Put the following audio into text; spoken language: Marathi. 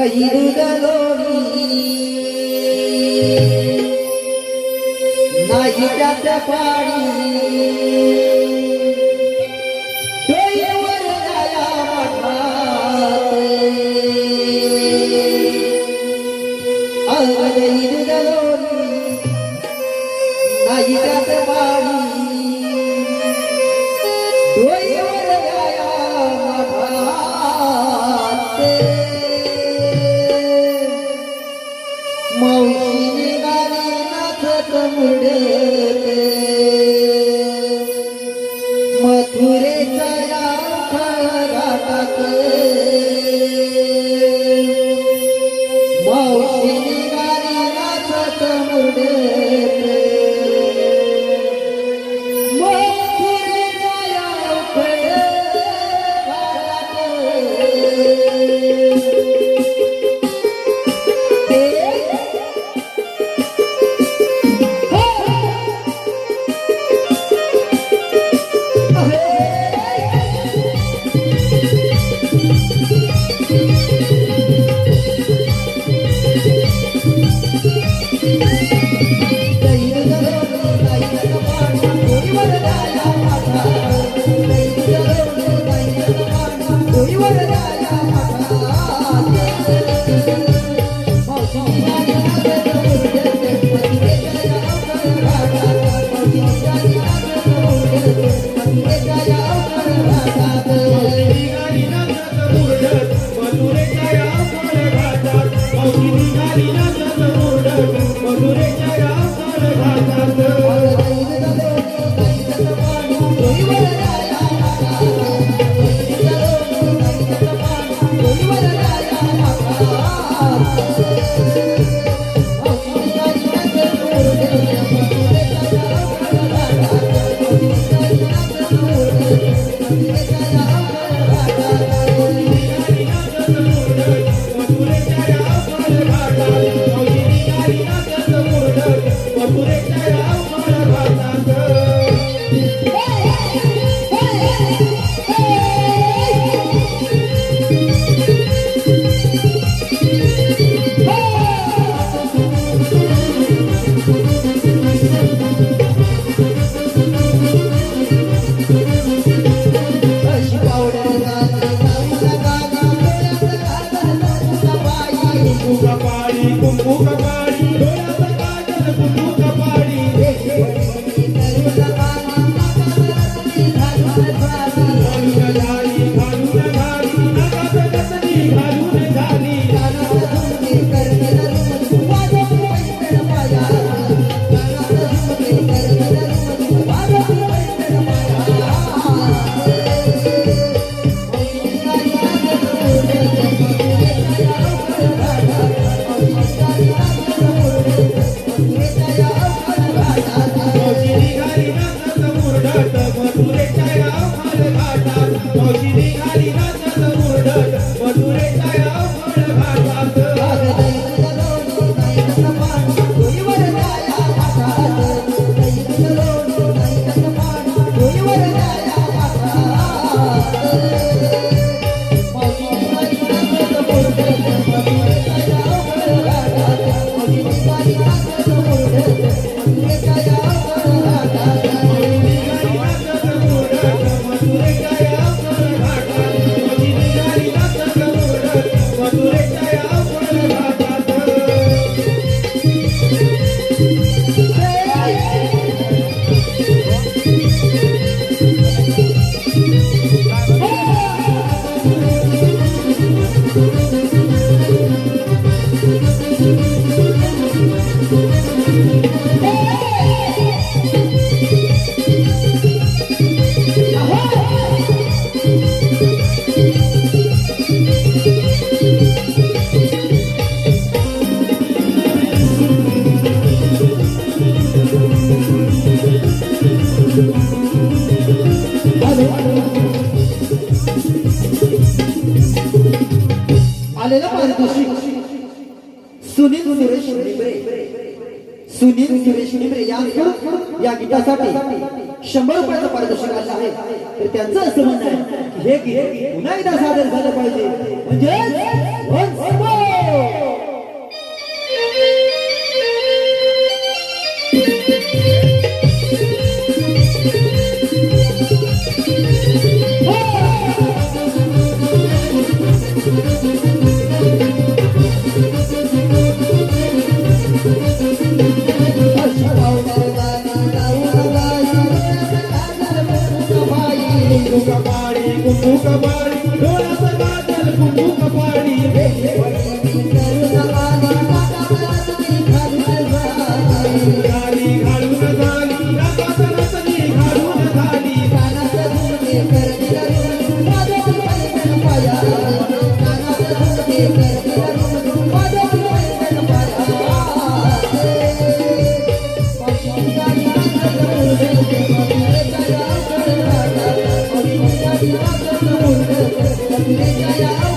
दही दूध लोणी नाही त्यात पाणी डोईवर जाया मठात दही दूध लोणी नाही त्यात पाणी डोईवर जाया मठात मावशी निघाली नाचत मुडत मथुरेच्या या घाटात मावशी निघाली नाचत मुडत मथुरेच्या या घाटात आलेला पारितोषिक सुनील सुरेश निबरे यांकडून या गीतासाठी 100 रुपयाचं पारितोषिक आलं आहे। तर त्यांचं असं म्हणणं आहे की हे गीत पुन्हा एकदा सादर झालं पाहिजे म्हणजे कुंकू कपाळी डोळ्याचं काजल कुंकू कपाळी गाडी घालून झाली रागात नसली घालून झाली Yeah.